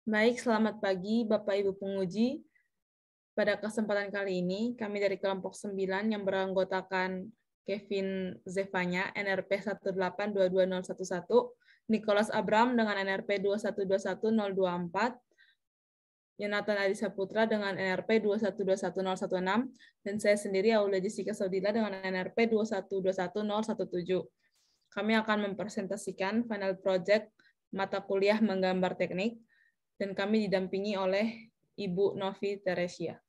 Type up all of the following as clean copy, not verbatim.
Baik, selamat pagi Bapak Ibu penguji. Pada kesempatan kali ini, kami dari kelompok 9 yang beranggotakan Kevin Zevanya, NRP 1822011, Nicholas Abram dengan NRP 2121024, Yonatan Adi Saputra dengan NRP 2121016, dan saya sendiri Aulia Jessica Saudila dengan NRP 2121017. Kami akan mempresentasikan final project mata kuliah menggambar teknik, dan kami didampingi oleh Ibu Novi Teresia.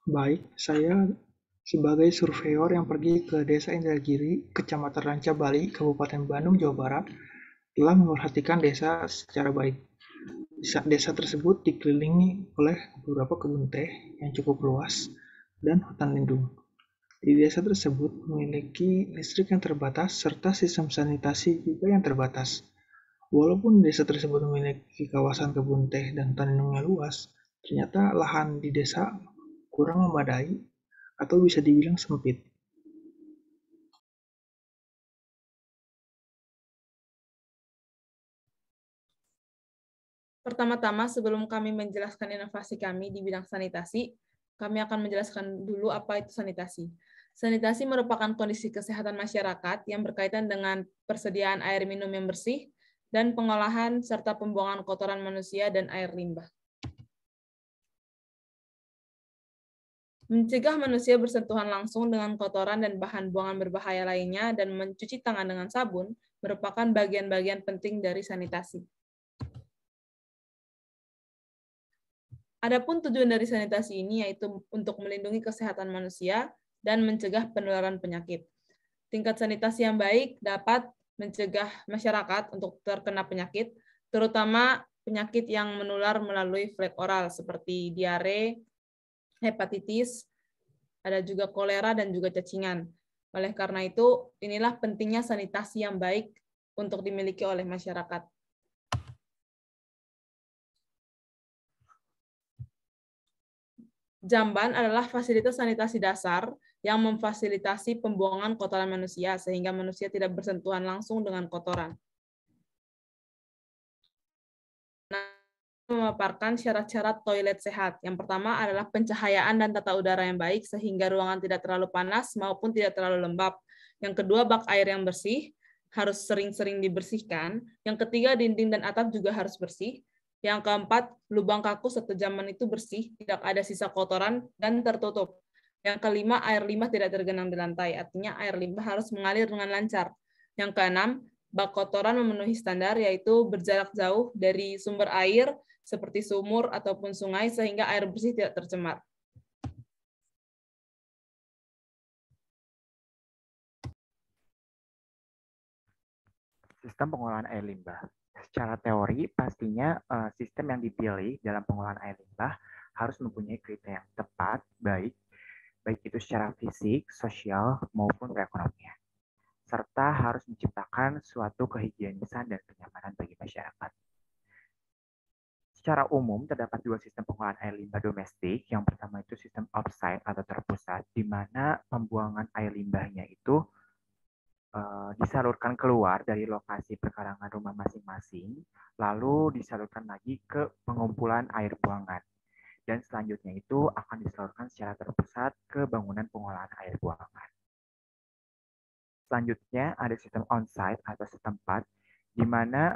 Baik, saya sebagai surveyor yang pergi ke Desa Indragiri, Kecamatan Ranca Bali, Kabupaten Bandung, Jawa Barat, telah memerhatikan desa secara baik. Desa tersebut dikelilingi oleh beberapa kebun teh yang cukup luas dan hutan lindung. Di desa tersebut memiliki listrik yang terbatas serta sistem sanitasi juga yang terbatas. Walaupun desa tersebut memiliki kawasan kebun teh dan hutan lindungnya luas, ternyata lahan di desa kurang memadai atau bisa dibilang sempit. Pertama-tama, sebelum kami menjelaskan inovasi kami di bidang sanitasi, kami akan menjelaskan dulu apa itu sanitasi. Sanitasi merupakan kondisi kesehatan masyarakat yang berkaitan dengan persediaan air minum yang bersih dan pengolahan serta pembuangan kotoran manusia dan air limbah. Mencegah manusia bersentuhan langsung dengan kotoran dan bahan buangan berbahaya lainnya dan mencuci tangan dengan sabun merupakan bagian-bagian penting dari sanitasi. Adapun tujuan dari sanitasi ini yaitu untuk melindungi kesehatan manusia dan mencegah penularan penyakit. Tingkat sanitasi yang baik dapat mencegah masyarakat untuk terkena penyakit, terutama penyakit yang menular melalui flek oral seperti diare, hepatitis, ada juga kolera dan juga cacingan. Oleh karena itu, inilah pentingnya sanitasi yang baik untuk dimiliki oleh masyarakat. Jamban adalah fasilitas sanitasi dasar yang memfasilitasi pembuangan kotoran manusia sehingga manusia tidak bersentuhan langsung dengan kotoran. Memaparkan syarat-syarat toilet sehat. Yang pertama adalah pencahayaan dan tata udara yang baik sehingga ruangan tidak terlalu panas maupun tidak terlalu lembab. Yang kedua, bak air yang bersih harus sering-sering dibersihkan. Yang ketiga, dinding dan atap juga harus bersih. Yang keempat, lubang kakus atau jamban itu bersih, tidak ada sisa kotoran dan tertutup. Yang kelima, air limbah tidak tergenang di lantai, artinya air limbah harus mengalir dengan lancar. Yang keenam, bak kotoran memenuhi standar, yaitu berjarak jauh dari sumber air seperti sumur ataupun sungai sehingga air bersih tidak tercemar. Sistem pengolahan air limbah. Secara teori, pastinya sistem yang dipilih dalam pengolahan air limbah harus mempunyai kriteria yang tepat, baik itu secara fisik, sosial, maupun perekonomian. Serta harus menciptakan suatu kehigienisan dan kenyamanan bagi masyarakat. Secara umum, terdapat dua sistem pengolahan air limbah domestik. Yang pertama itu sistem offsite atau terpusat, di mana pembuangan air limbahnya itu disalurkan keluar dari lokasi perkarangan rumah masing-masing, lalu disalurkan lagi ke pengumpulan air buangan. Dan selanjutnya itu akan disalurkan secara terpusat ke bangunan pengolahan air buangan. Selanjutnya ada sistem on-site atau setempat, di mana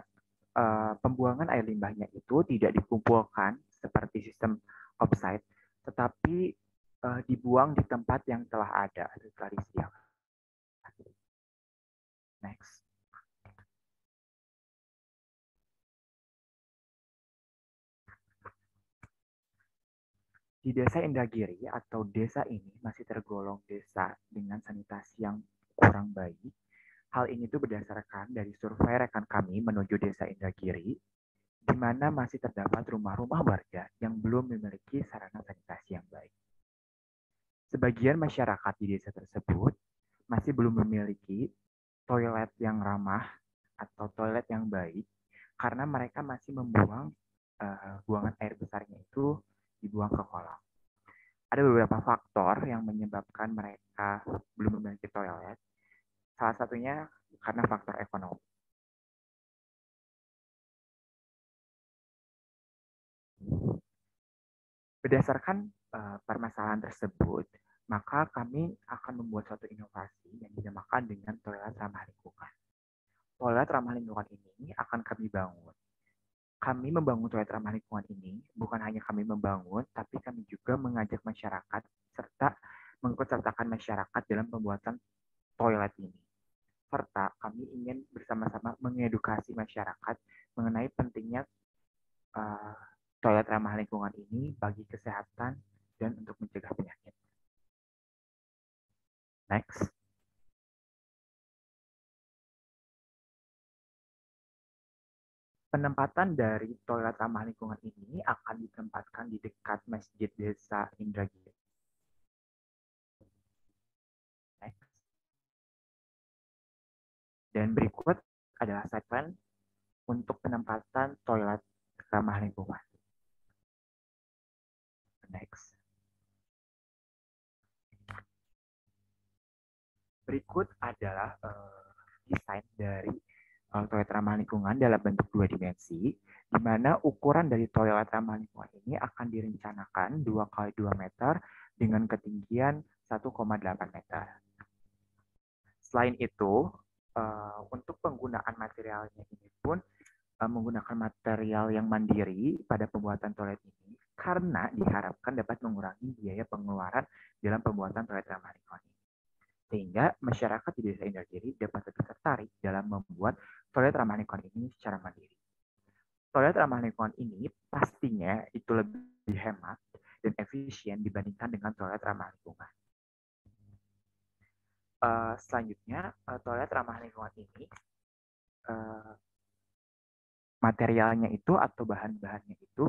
pembuangan air limbahnya itu tidak dikumpulkan seperti sistem off-site, tetapi dibuang di tempat yang telah ada atau telah disediakan. Next. Di desa Indragiri atau desa ini masih tergolong desa dengan sanitasi yang kurang baik. Hal ini tuh berdasarkan dari survei rekan kami menuju desa Indragiri, di mana masih terdapat rumah-rumah warga yang belum memiliki sarana sanitasi yang baik. Sebagian masyarakat di desa tersebut masih belum memiliki toilet yang ramah atau toilet yang baik karena mereka masih membuang buangan air besarnya itu dibuang ke kolam. Ada beberapa faktor yang menyebabkan mereka belum memiliki toilet. Salah satunya karena faktor ekonomi. Berdasarkan permasalahan tersebut, maka kami akan membuat suatu inovasi yang dinamakan dengan toilet ramah lingkungan. Toilet ramah lingkungan ini akan kami bangun. Kami membangun toilet ramah lingkungan ini bukan hanya kami membangun, tapi kami juga mengajak masyarakat serta mengikutsertakan masyarakat dalam pembuatan toilet ini. Serta kami ingin bersama-sama mengedukasi masyarakat mengenai pentingnya toilet ramah lingkungan ini bagi kesehatan dan untuk mencegah penyakit. Next. Penempatan dari toilet ramah lingkungan ini akan ditempatkan di dekat Masjid Desa Indragiri. Next. Dan berikut adalah segmen untuk penempatan toilet ramah lingkungan. Next. Berikut adalah desain dari toilet ramah lingkungan dalam bentuk 2 dimensi, di mana ukuran dari toilet ramah lingkungan ini akan direncanakan 2x2 meter dengan ketinggian 1,8 meter. Selain itu, untuk penggunaan materialnya ini pun menggunakan material yang mandiri pada pembuatan toilet ini, karena diharapkan dapat mengurangi biaya pengeluaran dalam pembuatan toilet ramah lingkungan ini. Sehingga masyarakat di Desa Indragiri dapat lebih tertarik dalam membuat toilet ramah lingkungan ini secara mandiri. Toilet ramah lingkungan ini pastinya itu lebih hemat dan efisien dibandingkan dengan toilet ramah lingkungan. Selanjutnya, toilet ramah lingkungan ini materialnya itu atau bahan-bahannya itu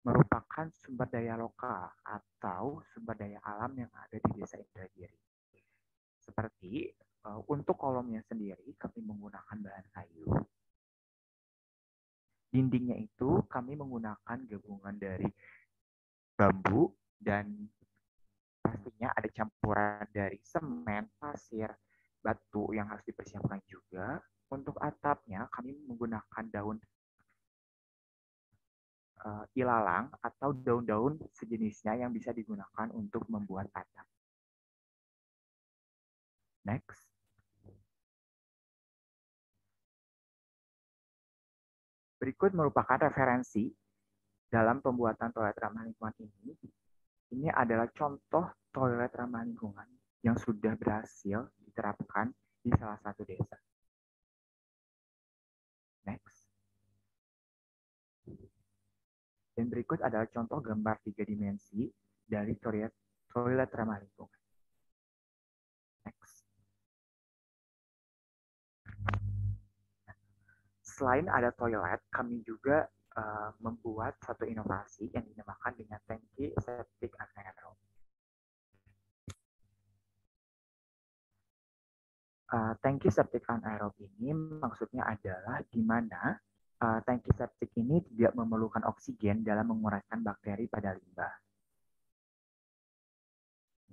merupakan sumber daya lokal atau sumber daya alam yang ada di Desa Indragiri. Seperti untuk kolomnya sendiri kami menggunakan bahan kayu. Dindingnya itu kami menggunakan gabungan dari bambu dan pastinya ada campuran dari semen, pasir, batu yang harus dipersiapkan juga. Untuk atapnya kami menggunakan daun ilalang atau daun-daun sejenisnya yang bisa digunakan untuk membuat atap. Next. Berikut merupakan referensi dalam pembuatan toilet ramah lingkungan ini. Ini adalah contoh toilet ramah lingkungan yang sudah berhasil diterapkan di salah satu desa. Next. Dan berikut adalah contoh gambar 3 dimensi dari toilet ramah lingkungan. Next. Selain ada toilet, kami juga membuat satu inovasi yang dinamakan dengan tangki septic anaerob. Tangki septic anaerob ini maksudnya adalah di mana tangki septic ini tidak memerlukan oksigen dalam menguraikan bakteri pada limbah.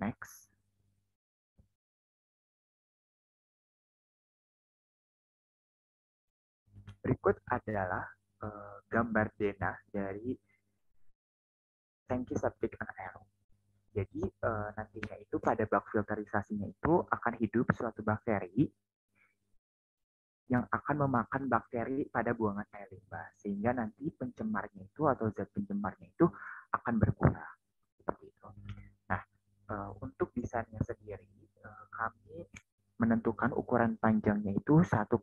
Next. Berikut adalah gambar denah dari tangki septic anaerob. Jadi nantinya itu pada bak filterisasinya itu akan hidup suatu bakteri yang akan memakan bakteri pada buangan air limbah, sehingga nanti pencemarnya itu atau zat pencemarnya itu akan berkurang. Seperti itu. Nah, untuk desainnya sendiri, kami menentukan ukuran panjangnya itu 1,2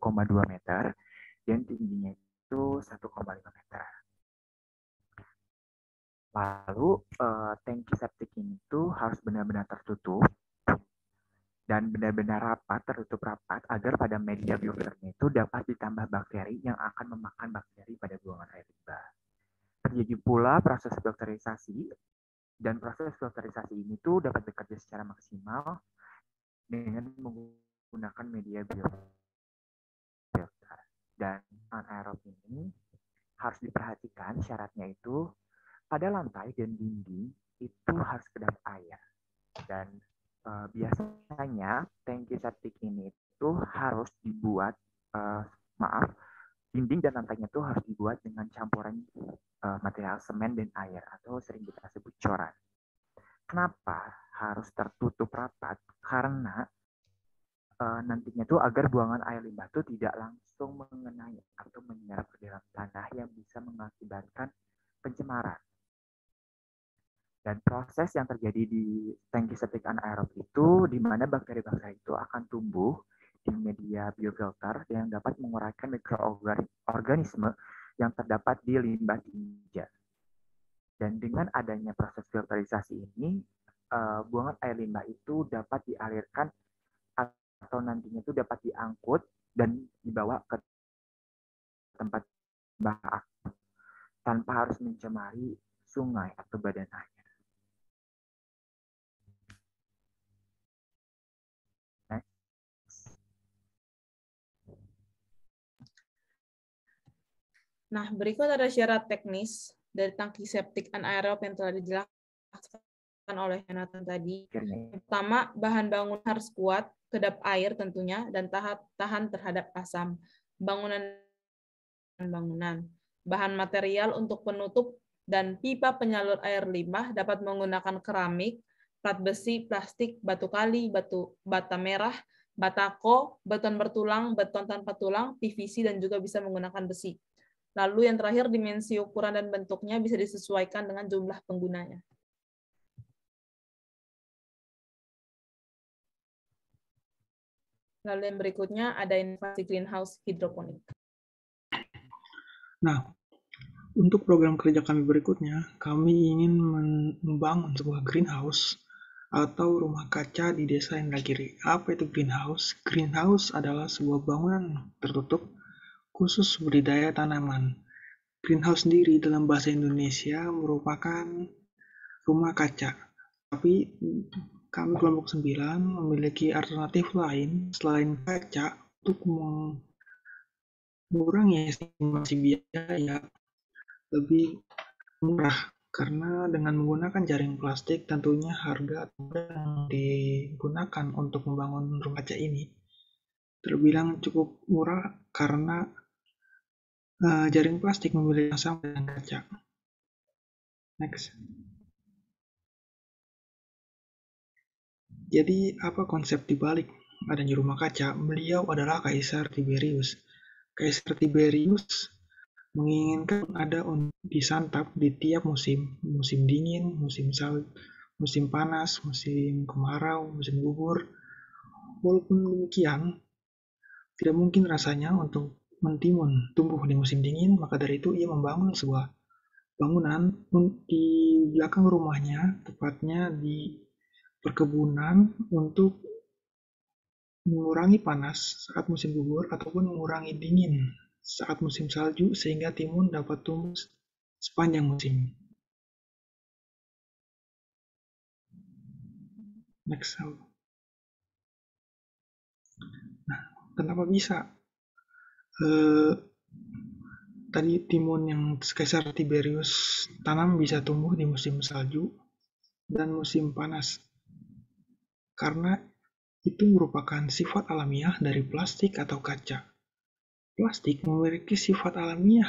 meter dan tingginya itu 1,5 meter. Lalu tangki septic ini tuh harus benar-benar tertutup dan benar-benar rapat, tertutup rapat agar pada media biofilternya itu dapat ditambah bakteri yang akan memakan bakteri pada buangan air limbah. Terjadi pula proses filterisasi dan proses filterisasi ini tuh dapat bekerja secara maksimal dengan menggunakan media biofilter. Dan anaerob ini harus diperhatikan syaratnya itu pada lantai dan dinding itu harus kedap air dan Biasanya tangki septik ini itu harus dibuat, dinding dan lantainya itu harus dibuat dengan campuran material semen dan air atau sering kita sebut coran. Kenapa harus tertutup rapat? Karena nantinya tuh agar buangan air limbah itu tidak langsung mengenai atau menyerap ke dalam tanah yang bisa mengakibatkan pencemaran. Dan proses yang terjadi di tangki septik anaerob itu di mana bakteri-bakteri itu akan tumbuh di media biofilter yang dapat menguraikan mikroorganisme yang terdapat di limbah tinja. Dan dengan adanya proses filterisasi ini, buangan air limbah itu dapat dialirkan atau nantinya itu dapat diangkut dan dibawa ke tempat limbah tanpa harus mencemari sungai atau badan air. Nah, berikut ada syarat teknis dari tangki septik anaerob yang telah dijelaskan oleh Jonathan tadi. Pertama, bahan bangunan harus kuat, kedap air tentunya, dan tahan terhadap asam. Bangunan. Bahan material untuk penutup dan pipa penyalur air limbah dapat menggunakan keramik, plat besi, plastik, batu kali, bata merah, batako, beton bertulang, beton tanpa tulang, PVC, dan juga bisa menggunakan besi. Lalu yang terakhir, dimensi ukuran dan bentuknya bisa disesuaikan dengan jumlah penggunanya. Lalu yang berikutnya ada inovasi greenhouse hidroponik. Nah, untuk program kerja kami berikutnya, kami ingin membangun sebuah greenhouse atau rumah kaca di desa Indragiri. Apa itu greenhouse? Greenhouse adalah sebuah bangunan tertutup khusus budidaya tanaman. Greenhouse sendiri dalam bahasa Indonesia merupakan rumah kaca. Tapi kami kelompok 9 memiliki alternatif lain selain kaca untuk mengurangi estimasi biaya lebih murah. Karena dengan menggunakan jaring plastik tentunya harga yang digunakan untuk membangun rumah kaca ini terbilang cukup murah karena jaring plastik memiliki yang sama dengan kaca. Next. Jadi apa konsep dibalik adanya rumah kaca? Beliau adalah Kaisar Tiberius. Kaisar Tiberius menginginkan ada disantap di tiap musim dingin, musim salju, musim panas, musim kemarau, musim gugur. Walaupun demikian, tidak mungkin rasanya untuk mentimun tumbuh di musim dingin, maka dari itu ia membangun sebuah bangunan di belakang rumahnya, tepatnya di perkebunan untuk mengurangi panas saat musim gugur ataupun mengurangi dingin saat musim salju sehingga timun dapat tumbuh sepanjang musim. Next. Nah, kenapa bisa? Tadi timun yang Kaisar Tiberius tanam bisa tumbuh di musim salju dan musim panas. Karena itu merupakan sifat alamiah dari plastik atau kaca. Plastik memiliki sifat alamiah.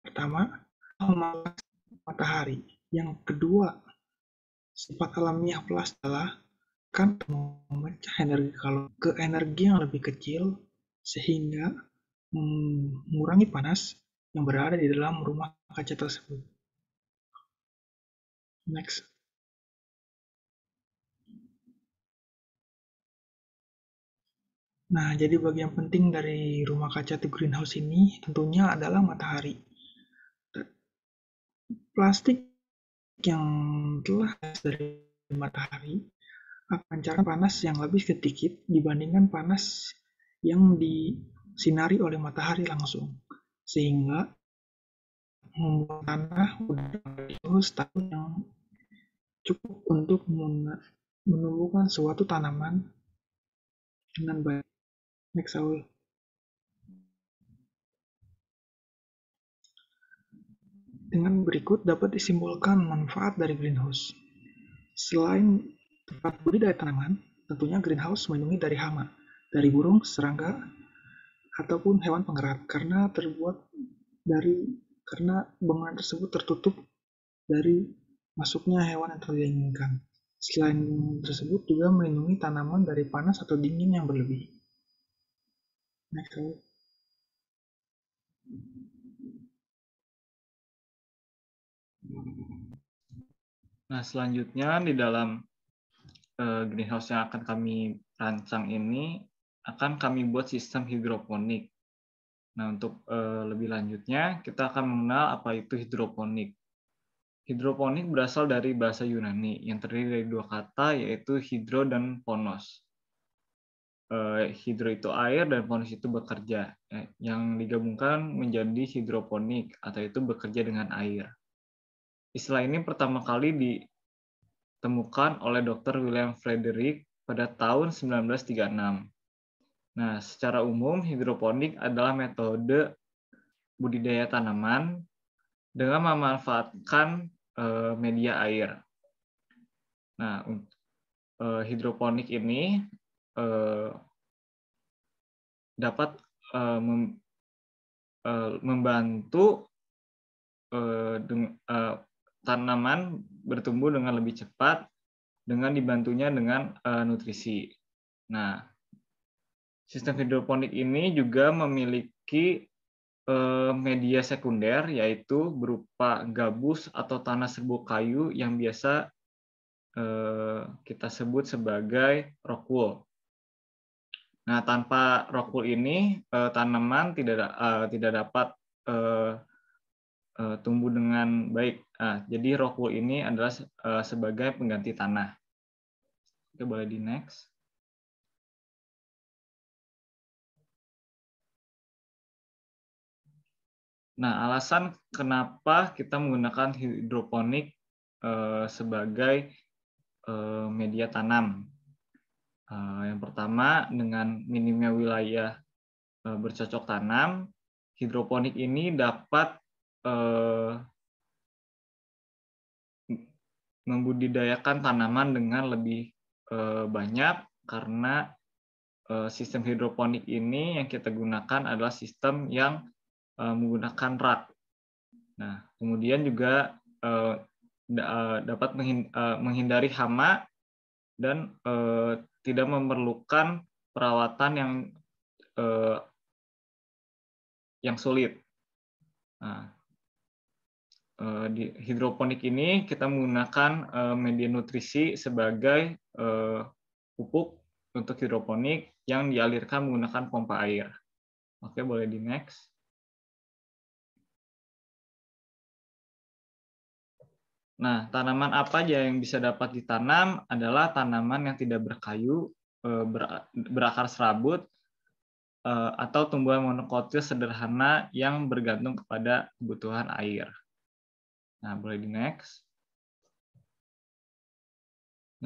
Pertama, matahari. Yang kedua, sifat alamiah plastik adalah kan memecah energi kalori ke energi yang lebih kecil sehingga mengurangi panas yang berada di dalam rumah kaca tersebut. Next. Nah, jadi bagian penting dari rumah kaca atau greenhouse ini tentunya adalah matahari. Plastik yang telah dari matahari akan memancarkan panas yang lebih sedikit dibandingkan panas yang disinari oleh matahari langsung, sehingga membuat tanah udara stabil yang cukup untuk menumbuhkan suatu tanaman dengan baik. Next, Saul. Dengan berikut dapat disimpulkan manfaat dari greenhouse. Selain tempat budidaya tanaman, tentunya greenhouse melindungi dari hama, dari burung, serangga, ataupun hewan pengerat karena bangunan tersebut tertutup dari masuknya hewan yang tidak diinginkan. Selain tersebut juga melindungi tanaman dari panas atau dingin yang berlebih. Next. Nah, selanjutnya di dalam greenhouse yang akan kami rancang ini akan kami buat sistem hidroponik. Nah, untuk lebih lanjutnya kita akan mengenal apa itu hidroponik. Hidroponik berasal dari bahasa Yunani yang terdiri dari dua kata yaitu hidro dan ponos. Hidro itu air dan ponos itu bekerja. Yang digabungkan menjadi hidroponik atau itu bekerja dengan air. Istilah ini pertama kali ditemukan oleh Dr. William Frederick pada tahun 1936. Nah, secara umum hidroponik adalah metode budidaya tanaman dengan memanfaatkan media air. Nah, hidroponik ini dapat membantu tanaman bertumbuh dengan lebih cepat dengan dibantunya dengan nutrisi. Nah, sistem hidroponik ini juga memiliki media sekunder yaitu berupa gabus atau tanah serbuk kayu yang biasa kita sebut sebagai rock wool. Nah, tanpa rock wool ini tanaman tidak dapat tumbuh dengan baik. Jadi rock wool ini adalah sebagai pengganti tanah. Oke, boleh di next. Nah, alasan kenapa kita menggunakan hidroponik sebagai media tanam. Yang pertama, dengan minimnya wilayah bercocok tanam, hidroponik ini dapat membudidayakan tanaman dengan lebih banyak karena sistem hidroponik ini yang kita gunakan adalah sistem yang menggunakan rak. Nah, kemudian juga dapat menghindari hama dan tidak memerlukan perawatan yang sulit. Nah, di hidroponik ini kita menggunakan media nutrisi sebagai pupuk untuk hidroponik yang dialirkan menggunakan pompa air. Oke, boleh di next. Nah, tanaman apa aja yang bisa dapat ditanam adalah tanaman yang tidak berkayu, berakar serabut, atau tumbuhan monokotil sederhana yang bergantung kepada kebutuhan air. Nah, boleh di next.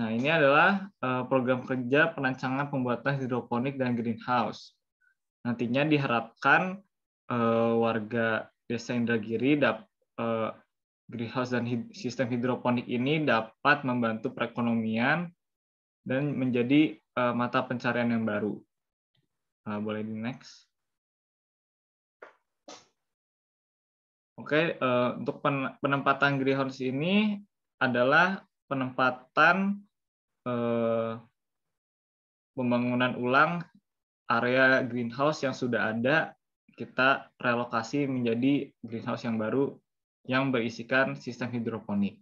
Nah, ini adalah program kerja perancangan pembuatan hidroponik dan greenhouse. Nantinya diharapkan warga Desa Indragiri greenhouse dan sistem hidroponik ini dapat membantu perekonomian dan menjadi mata pencarian yang baru. Boleh di next. Oke, untuk penempatan greenhouse ini adalah penempatan pembangunan ulang area greenhouse yang sudah ada, kita relokasi menjadi greenhouse yang baru yang berisikan sistem hidroponik.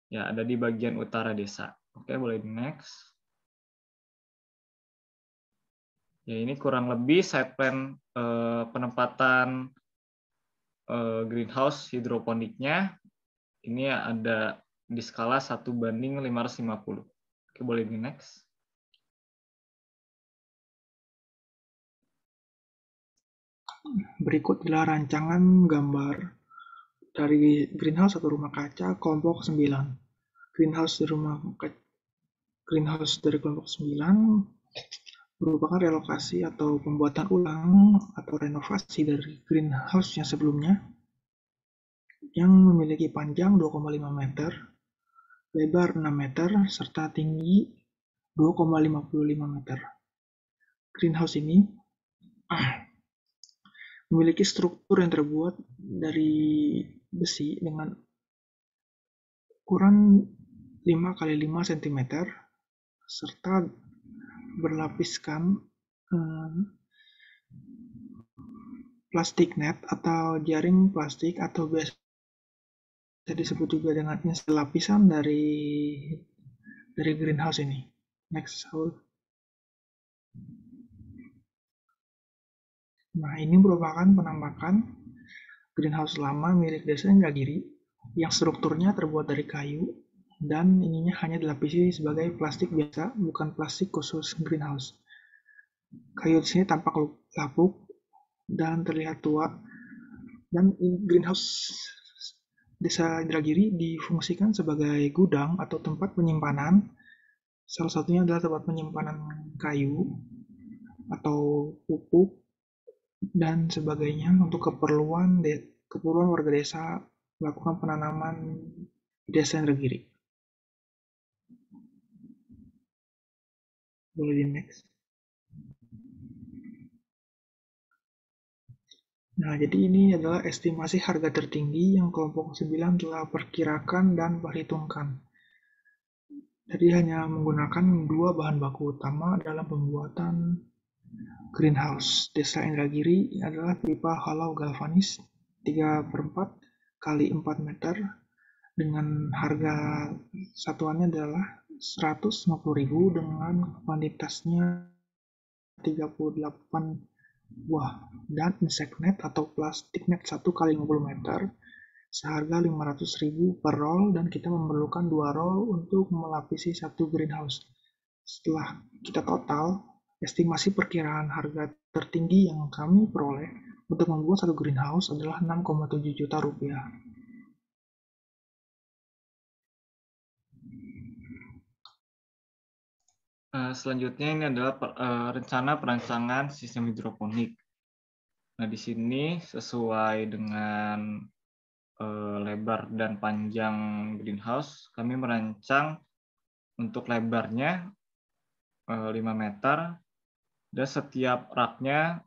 Ya, ada di bagian utara desa. Oke, boleh di next. Ya, ini kurang lebih site plan penempatan greenhouse hidroponiknya. Ini ada di skala 1:550. Oke, boleh di next. Berikut adalah rancangan gambar dari greenhouse atau rumah kaca kelompok 9. Greenhouse dari kelompok 9 merupakan relokasi atau pembuatan ulang atau renovasi dari greenhouse yang sebelumnya yang memiliki panjang 2,5 meter lebar 6 meter, serta tinggi 2,55 meter. Greenhouse ini memiliki struktur yang terbuat dari besi dengan ukuran 5 x 5 cm serta berlapiskan plastik net atau jaring plastik atau biasa disebut juga dengan lapisan dari greenhouse ini. Next, Saul. Nah, ini merupakan penampakan greenhouse lama milik Desa Indragiri yang strukturnya terbuat dari kayu dan ininya hanya dilapisi sebagai plastik biasa, bukan plastik khusus greenhouse. Kayu di sini tampak lapuk dan terlihat tua, dan greenhouse Desa Indragiri difungsikan sebagai gudang atau tempat penyimpanan. Salah satunya adalah tempat penyimpanan kayu atau pupuk dan sebagainya untuk keperluan warga desa melakukan penanaman di Desa Indragiri. Boleh di next. Nah, jadi ini adalah estimasi harga tertinggi yang kelompok 9 telah perkirakan dan perhitungkan. Jadi hanya menggunakan dua bahan baku utama dalam pembuatan greenhouse. Desa Indragiri adalah pipa hollow galvanis 3/4 x 4 meter dengan harga satuannya adalah 150.000 dengan kuantitasnya 38 buah, dan insect net atau plastik net 1 x 50 meter seharga 500.000 per roll, dan kita memerlukan 2 roll untuk melapisi satu greenhouse. Setelah kita total, estimasi perkiraan harga tertinggi yang kami peroleh untuk membuat satu greenhouse adalah 6,7 juta rupiah. Selanjutnya ini adalah rencana perancangan sistem hidroponik. Nah, di sini sesuai dengan lebar dan panjang greenhouse, kami merancang untuk lebarnya 5 meter, dan setiap raknya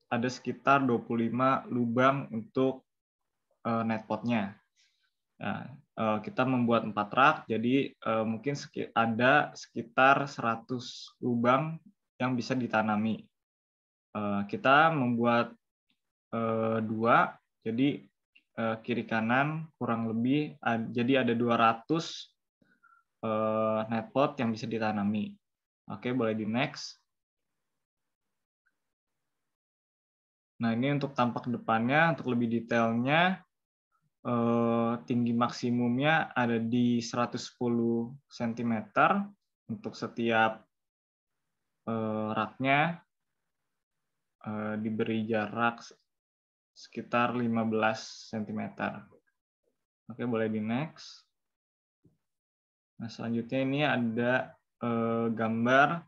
ada sekitar 25 lubang untuk netpotnya. Nah, kita membuat 4 rak, jadi mungkin ada sekitar 100 lubang yang bisa ditanami. Kita membuat 2, jadi kiri kanan kurang lebih, jadi ada 200 netpot yang bisa ditanami. Oke, boleh di next. Nah, ini untuk tampak depannya, untuk lebih detailnya, tinggi maksimumnya ada di 110 cm untuk setiap raknya, diberi jarak sekitar 15 cm. Oke, boleh di next. Nah, selanjutnya ini ada gambar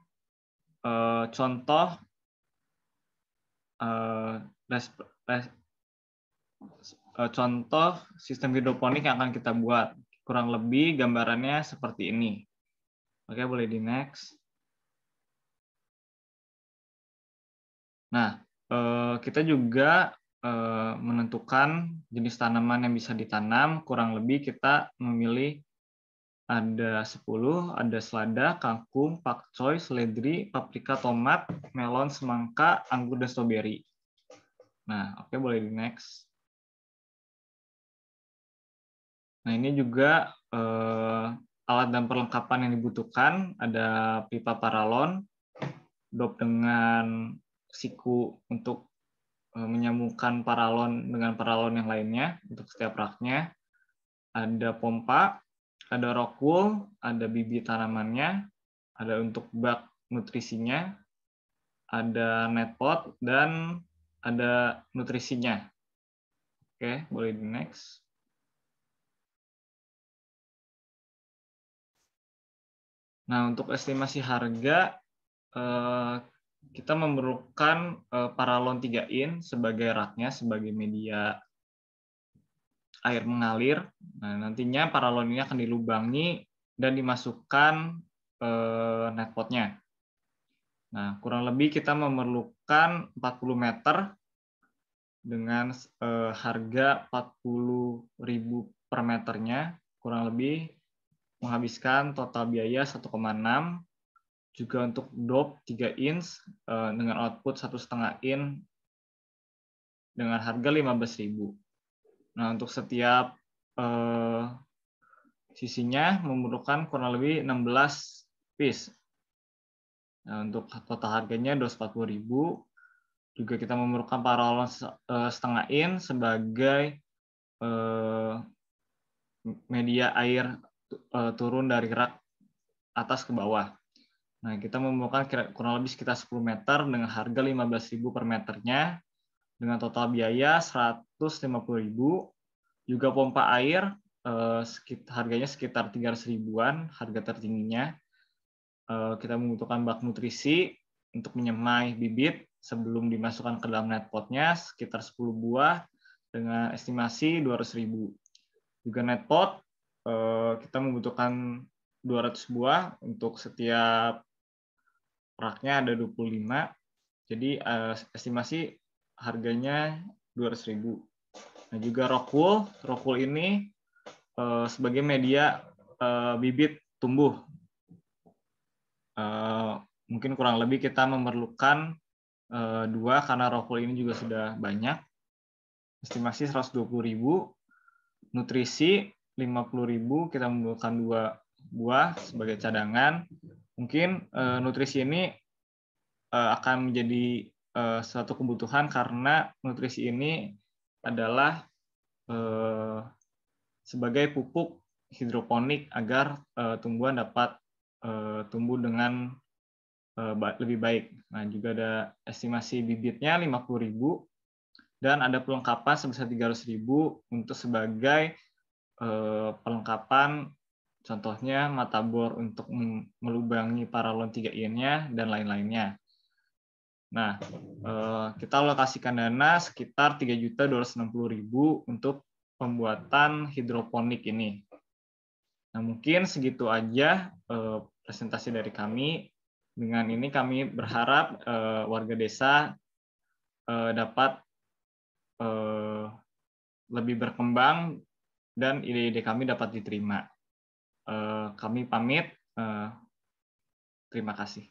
contoh contoh sistem hidroponik yang akan kita buat. Kurang lebih gambarannya seperti ini. Oke, boleh di next. Nah, kita juga menentukan jenis tanaman yang bisa ditanam. Kurang lebih kita memilih ada 10, ada selada, kangkung, pakcoy, seledri, paprika, tomat, melon, semangka, anggur, dan stroberi. Nah, oke, boleh di next. Nah, ini juga alat dan perlengkapan yang dibutuhkan. Ada pipa paralon, dop dengan siku untuk menyambungkan paralon dengan paralon yang lainnya untuk setiap raknya. Ada pompa, ada rock wool, ada bibit tanamannya, ada untuk bak nutrisinya, ada netpot, dan ada nutrisinya. Oke, boleh di next. Nah, untuk estimasi harga, kita memerlukan paralon 3 in sebagai raknya, sebagai media air mengalir. Nah, nantinya paralon ini akan dilubangi dan dimasukkan netpotnya. Nah, kurang lebih kita memerlukan 40 meter dengan harga 40.000 per meternya, kurang lebih menghabiskan total biaya 1,6, juga untuk dop 3 inch dengan output 1,5 in dengan harga 15.000. Nah, untuk setiap sisinya memerlukan kurang lebih 16 piece. Nah, untuk total harganya 240.000. Juga kita memerlukan paralon setengah in sebagai media air turun dari rak atas ke bawah. Nah, kita memerlukan kurang lebih sekitar 10 meter dengan harga 15.000 per meternya, dengan total biaya 150.000. Juga pompa air harganya sekitar 300 ribuan, harga tertingginya. Kita membutuhkan bak nutrisi untuk menyemai bibit sebelum dimasukkan ke dalam netpotnya sekitar 10 buah dengan estimasi 200.000. Juga netpot kita membutuhkan 200 buah, untuk setiap raknya ada 25. Jadi estimasi harganya 200.000. Nah, juga rock wool ini sebagai media bibit tumbuh. Mungkin kurang lebih kita memerlukan 2 karena rock wool ini juga sudah banyak. Estimasi 120.000. Nutrisi 50.000, kita memerlukan 2 buah sebagai cadangan. Mungkin nutrisi ini akan menjadi suatu kebutuhan karena nutrisi ini adalah sebagai pupuk hidroponik agar tumbuhan dapat tumbuh dengan lebih baik. Nah, juga ada estimasi bibitnya 50.000 dan ada perlengkapan sebesar 300.000 untuk sebagai perlengkapan, contohnya mata bor untuk melubangi paralon 3 in-nya dan lain-lainnya. Nah, kita alokasikan dana sekitar 3.260.000 untuk pembuatan hidroponik ini. Nah, mungkin segitu aja presentasi dari kami. Dengan ini kami berharap warga desa dapat lebih berkembang dan ide-ide kami dapat diterima. Kami pamit. Terima kasih.